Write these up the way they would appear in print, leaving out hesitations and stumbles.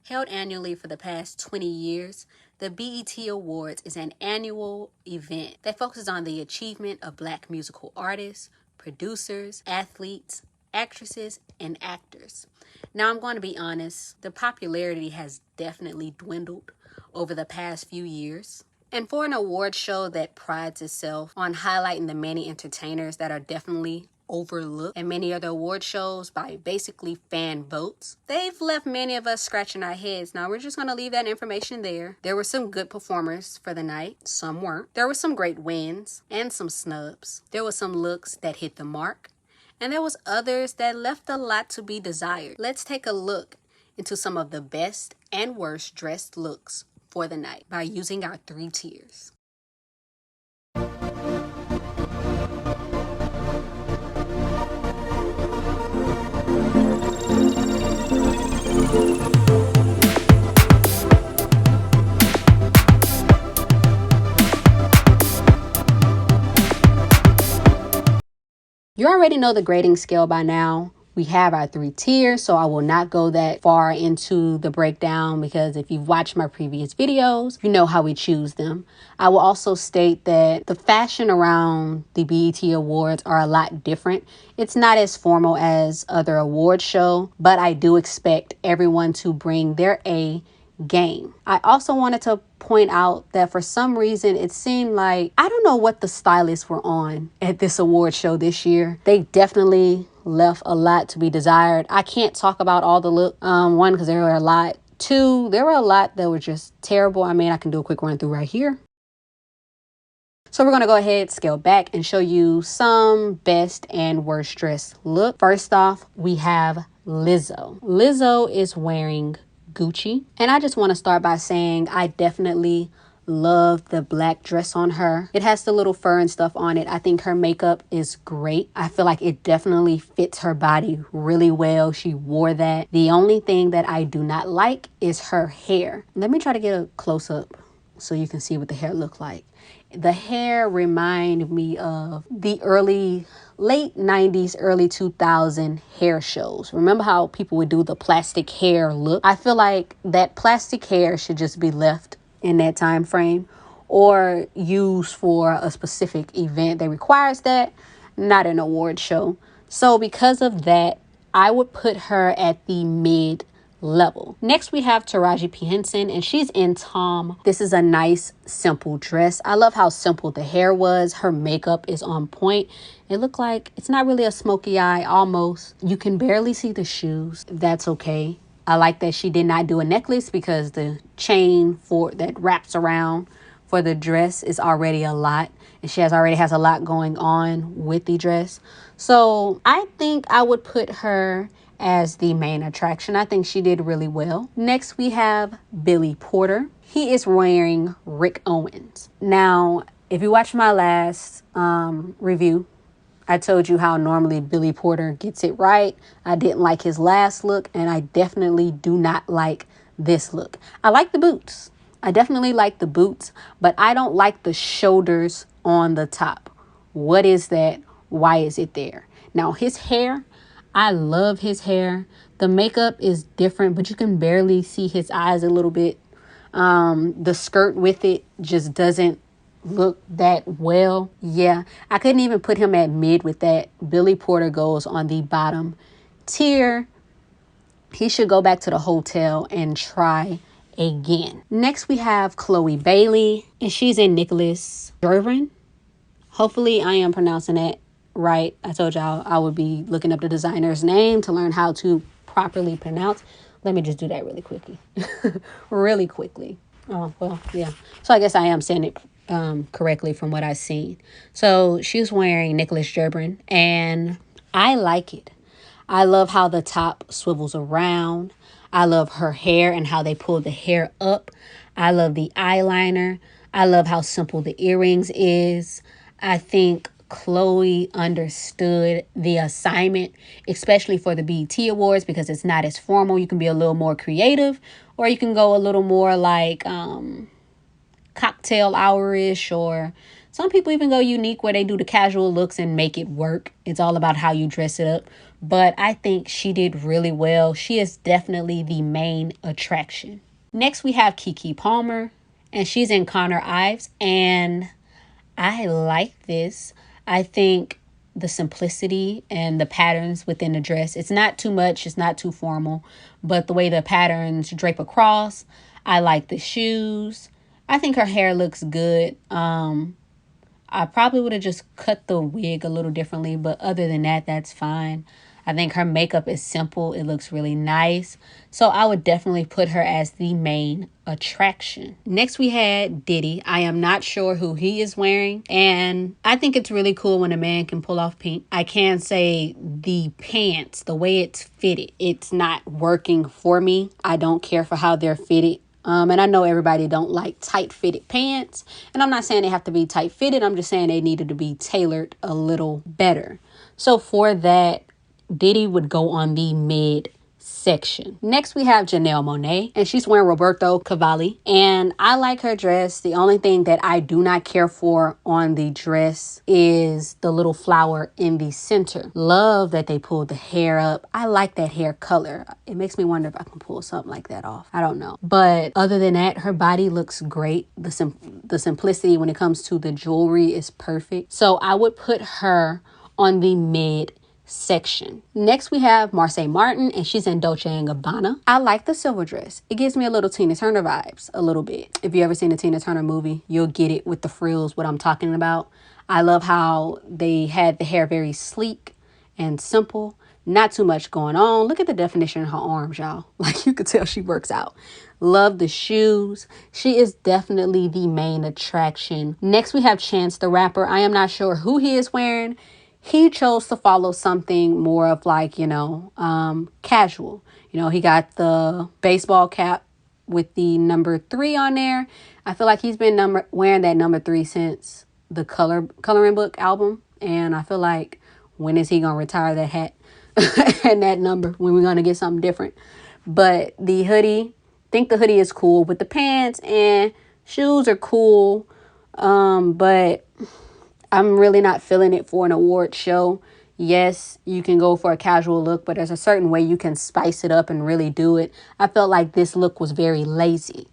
Held annually for the past 20 years, the BET Awards is an annual event that focuses on the achievement of Black musical artists, producers, athletes, actresses, and actors. Now, I'm going to be honest, the popularity has definitely dwindled over the past few years. And for an award show that prides itself on highlighting the many entertainers that are definitely overlooked and many other award shows by basically fan votes, they've left many of us scratching our heads. Now, we're just going to leave that information there. There were some good performers for the night. Some weren't. There were some great wins and some snubs. There were some looks that hit the mark, and there was others that left a lot to be desired. Let's take a look into some of the best and worst dressed looks for the night by using our 3 tiers. You already know the grading scale by now. We have our 3 tiers, so I will not go that far into the breakdown because if you've watched my previous videos, you know how we choose them. I will also state that the fashion around the BET Awards are a lot different. It's not as formal as other award shows, but I do expect everyone to bring their A game. I also wanted to point out that for some reason it seemed like, I don't know what the stylists were on at this award show this year. They definitely left a lot to be desired. I can't talk about all the look. One, because there were a lot. 2, there were a lot that were just terrible. I mean, I can do a quick run through right here. So we're going to go ahead, scale back, and show you some best and worst dressed look. First off, we have Lizzo. Lizzo is wearing Gucci. And I just want to start by saying I definitely love the black dress on her. It has the little fur and stuff on it. I think her makeup is great. I feel like it definitely fits her body really well. She wore that. The only thing that I do not like is her hair. Let me try to get a close up so you can see what the hair looked like. The hair reminded me of the late 90s, early 2000 hair shows. Remember how people would do the plastic hair look? I feel like that plastic hair should just be left in that time frame or used for a specific event that requires that, not an award show. So because of that, I would put her at the mid level. Next, we have Taraji P. Henson, and she's in Tom. This is a nice, simple dress. I love how simple the hair was. Her makeup is on point. It looked like it's not really a smoky eye, almost. You can barely see the shoes. That's okay. I like that she did not do a necklace because the chain that wraps around for the dress is already a lot. And she already has a lot going on with the dress. So I think I would put her as the main attraction. I think she did really well. Next, we have Billy Porter. He is wearing Rick Owens. Now, if you watched my last review, I told you how normally Billy Porter gets it right. I didn't like his last look, and I definitely do not like this look. I like the boots. I definitely like the boots, but I don't like the shoulders on the top. What is that? Why is it there? Now, his hair, I love his hair. The makeup is different, but you can barely see his eyes a little bit. The skirt with it just doesn't look that well. Yeah, I couldn't even put him at mid with that. Billy Porter goes on the bottom tier. He should go back to the hotel and try again. Next, we have Chloe Bailey, and she's in Nicholas Durban. Hopefully, I am pronouncing that right. I told y'all I would be looking up the designer's name to learn how to properly pronounce. Let me just do that really quickly. Really quickly. Oh, well, yeah. So I guess I am saying it correctly from what I've seen. So she's wearing Nicholas Durban, and I like it. I love how the top swivels around. I love her hair and how they pull the hair up. I love the eyeliner. I love how simple the earrings is. I think Chloe understood the assignment, especially for the BET Awards, because it's not as formal. You can be a little more creative, or you can go a little more like cocktail hour-ish, or some people even go unique where they do the casual looks and make it work. It's all about how you dress it up. but I think she did really well. She is definitely the main attraction. Next, we have Keke Palmer, and she's in Connor Ives, and I like this. I think the simplicity and the patterns within the dress, it's not too much, it's not too formal, but the way the patterns drape across, I like the shoes. I think her hair looks good. I probably would have just cut the wig a little differently, but other than that, that's fine. I think her makeup is simple. It looks really nice. So I would definitely put her as the main attraction. Next, we had Diddy. I am not sure who he is wearing. And I think it's really cool when a man can pull off pink. I can say the pants, the way it's fitted, it's not working for me. I don't care for how they're fitted. And I know everybody don't like tight fitted pants. And I'm not saying they have to be tight fitted. I'm just saying they needed to be tailored a little better. So for that, Diddy would go on the mid section. Next, we have Janelle Monae, and she's wearing Roberto Cavalli. And I like her dress. The only thing that I do not care for on the dress is the little flower in the center. Love that they pulled the hair up. I like that hair color. It makes me wonder if I can pull something like that off. I don't know. But other than that, her body looks great. The simplicity when it comes to the jewelry is perfect. So I would put her on the mid section. Next, we have Marseille Martin, and she's in Dolce & Gabbana. I like the silver dress. It gives me a little Tina Turner vibes, a little bit. If you ever seen a Tina Turner movie, you'll get it with the frills, what I'm talking about. I love how they had the hair very sleek and simple. Not too much going on. Look at the definition in her arms, y'all. Like, you could tell she works out. Love the shoes. She is definitely the main attraction. Next, we have Chance the Rapper. I am not sure who he is wearing. He chose to follow something more of like, casual. He got the baseball cap with the number 3 on there. I feel like he's been wearing that number 3 since the Coloring Book album. And I feel like, when is he going to retire that hat and that number? When we're going to get something different? But the hoodie, I think the hoodie is cool with the pants, and shoes are cool. But I'm really not feeling it for an award show. Yes, you can go for a casual look, but there's a certain way you can spice it up and really do it. I felt like this look was very lazy.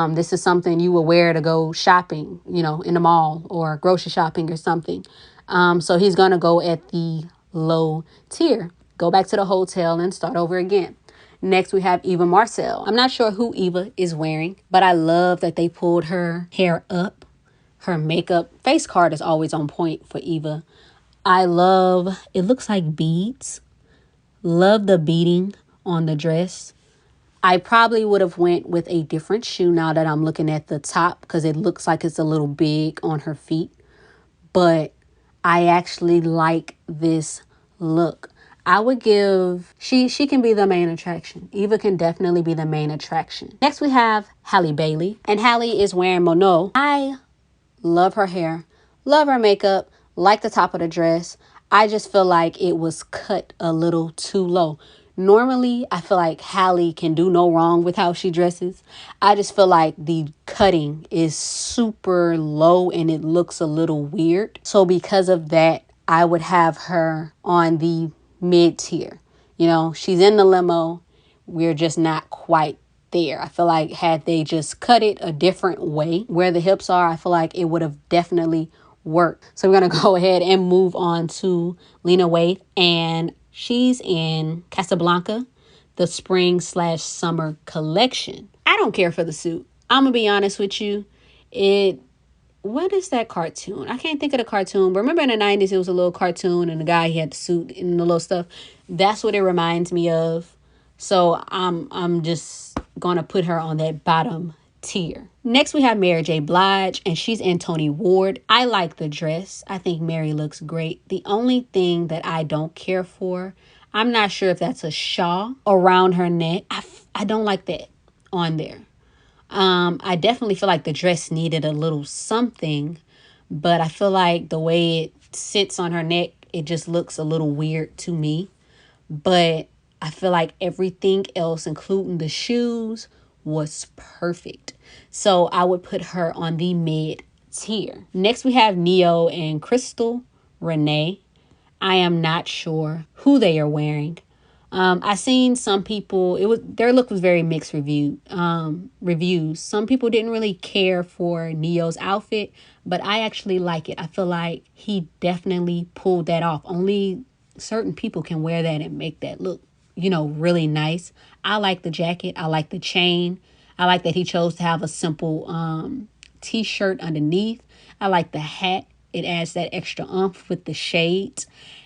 This is something you would wear to go shopping, in the mall or grocery shopping or something. So he's going to go at the low tier. Go back to the hotel and start over again. Next, we have Eva Marcel. I'm not sure who Eva is wearing, but I love that they pulled her hair up. Her makeup, face card is always on point for Eva. I love, it looks like beads. Love the beading on the dress. I probably would have went with a different shoe now that I'm looking at the top, because it looks like it's a little big on her feet. But I actually like this look. I would give, she can be the main attraction. Eva can definitely be the main attraction. Next, we have Hallie Bailey, and Hallie is wearing Monet. I love her hair, love her makeup, like the top of the dress. I just feel like it was cut a little too low. Normally, I feel like Hallie can do no wrong with how she dresses. I just feel like the cutting is super low and it looks a little weird. So because of that, I would have her on the mid tier. She's in the limo. We're just not quite there. I feel like had they just cut it a different way where the hips are, I feel like it would have definitely worked. So we're going to go ahead and move on to Lena Waite, and she's in Casablanca, the spring/summer collection. I don't care for the suit. I'm going to be honest with you. What is that cartoon? I can't think of the cartoon, but remember in the 90s, it was a little cartoon and the guy, he had the suit and the little stuff. That's what it reminds me of. So I'm just going to put her on that bottom tier. Next, we have Mary J Blige, and she's in Tony Ward. I like the dress. I think Mary looks great. The only thing that I don't care for, I'm not sure if that's a shawl around her neck. I don't like that on there. I definitely feel like the dress needed a little something, but I feel like the way it sits on her neck, it just looks a little weird to me. But I feel like everything else, including the shoes, was perfect. So I would put her on the mid tier. Next, we have Neo and Crystal Renee. I am not sure who they are wearing. I seen some people, their look was very mixed reviews. Some people didn't really care for Neo's outfit, but I actually like it. I feel like he definitely pulled that off. Only certain people can wear that and make that look, really nice. I like the jacket. I like the chain. I like that he chose to have a simple t-shirt underneath. I like the hat. It adds that extra oomph with the shades.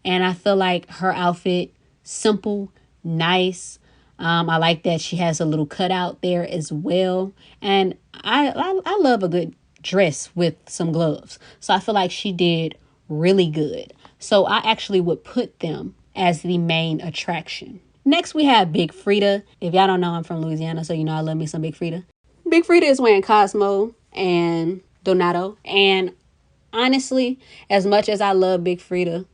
And I feel like her outfit, simple, nice. I like that she has a little cutout there as well. And I love a good dress with some gloves. So I feel like she did really good. So I actually would put them as the main attraction. Next, we have Big Frida. If y'all don't know, I'm from Louisiana, so I love me some Big Frida. Big Frida is wearing Cosmo and Donato. And honestly, as much as I love Big Frida,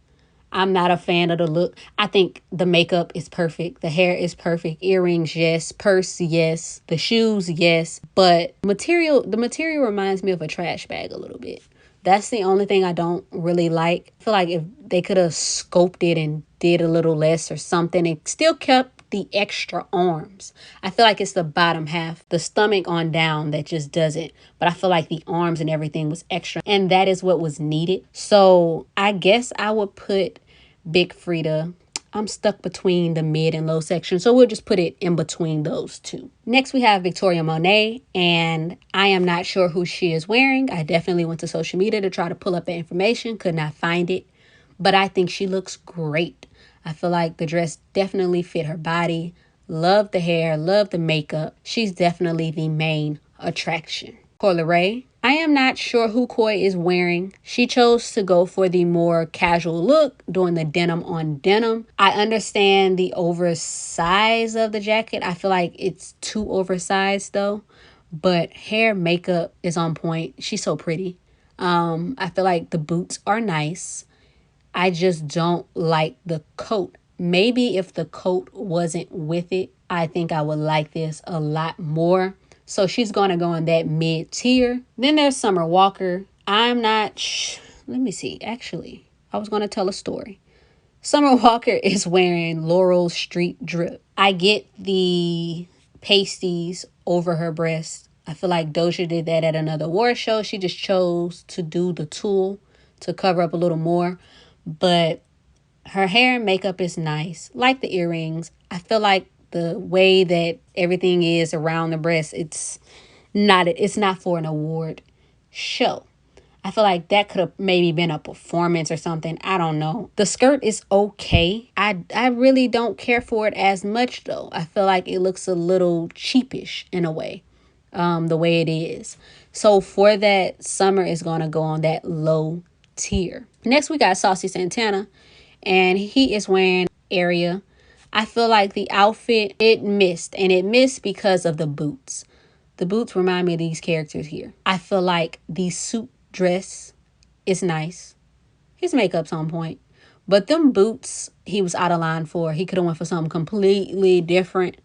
I'm not a fan of the look. I think the makeup is perfect. The hair is perfect. Earrings, yes. Purse, yes. The shoes, yes. But the material reminds me of a trash bag a little bit. That's the only thing I don't really like. I feel like if they could have scoped it and did a little less or something, it still kept the extra arms. I feel like it's the bottom half, the stomach on down that just doesn't. But I feel like the arms and everything was extra. And that is what was needed. So I guess I would put Big Frida. I'm stuck between the mid and low section, so we'll just put it in between those two. Next, we have Victoria Monet, and I am not sure who she is wearing. I definitely went to social media to try to pull up the information, could not find it, but I think she looks great. I feel like the dress definitely fit her body. Love the hair, love the makeup. She's definitely the main attraction. Coi Leray. I am not sure who Coi is wearing. She chose to go for the more casual look, doing the denim on denim. I understand the oversize of the jacket. I feel like it's too oversized though. But hair, makeup is on point. She's so pretty. I feel like the boots are nice. I just don't like the coat. Maybe if the coat wasn't with it, I think I would like this a lot more. So she's going to go in that mid tier. Then there's Summer Walker. I'm not let me see. Actually, I was going to tell a story. Summer Walker is wearing Laurel Street Drip. I get the pasties over her breast. I feel like Doja did that at another award show. She just chose to do the tulle to cover up a little more. But her hair and makeup is nice. Like the earrings. I feel like the way that everything is around the breast, it's not for an award show. I feel like that could have maybe been a performance or something. I don't know. The skirt is okay. I really don't care for it as much though. I feel like it looks a little cheapish in a way, the way it is. So for that, Summer is going to go on that low tier. Next, we got Saucy Santana, and he is wearing Area. I feel like the outfit, it missed because of the boots. The boots remind me of these characters here. I feel like the suit dress is nice. His makeup's on point. But them boots, he was out of line for. He could have went for something completely different.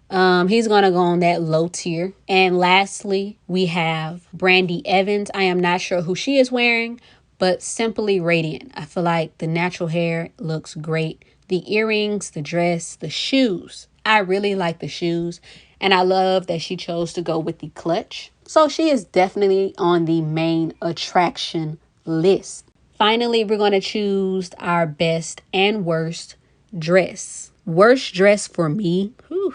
He's going to go on that low tier. And lastly, we have Brandi Evans. I am not sure who she is wearing, but Simply Radiant. I feel like the natural hair looks great. The earrings, the dress, the shoes. I really like the shoes. And I love that she chose to go with the clutch. So she is definitely on the main attraction list. Finally, we're going to choose our best and worst dress. Worst dress for me. Whew,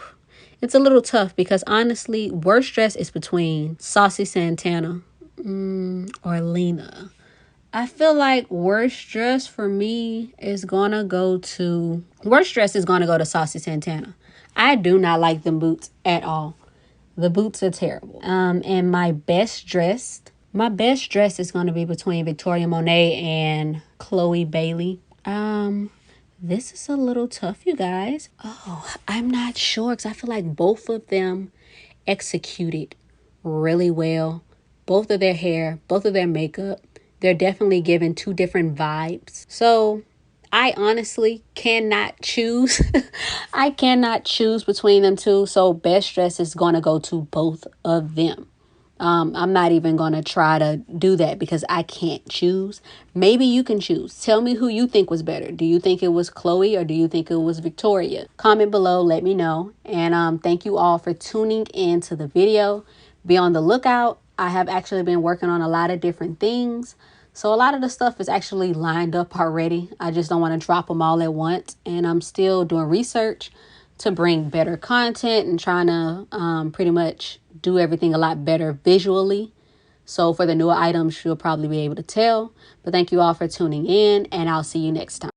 it's a little tough because honestly, worst dress is between Saucy Santana or Lena. I feel like worst dress for me is going to go to Saucy Santana. I do not like them boots at all. The boots are terrible. And my best dress is going to be between Victoria Monet and Chloe Bailey. This is a little tough, you guys. Oh, I'm not sure because I feel like both of them executed really well. Both of their hair, both of their makeup. They're definitely giving two different vibes. So I honestly cannot choose. I cannot choose between them two. So best dress is going to go to both of them. I'm not even going to try to do that because I can't choose. Maybe you can choose. Tell me who you think was better. Do you think it was Chloe or do you think it was Victoria? Comment below. Let me know. And thank you all for tuning in to the video. Be on the lookout. I have actually been working on a lot of different things. So a lot of the stuff is actually lined up already. I just don't want to drop them all at once. And I'm still doing research to bring better content and trying to pretty much do everything a lot better visually. So for the newer items, you'll probably be able to tell. But thank you all for tuning in, and I'll see you next time.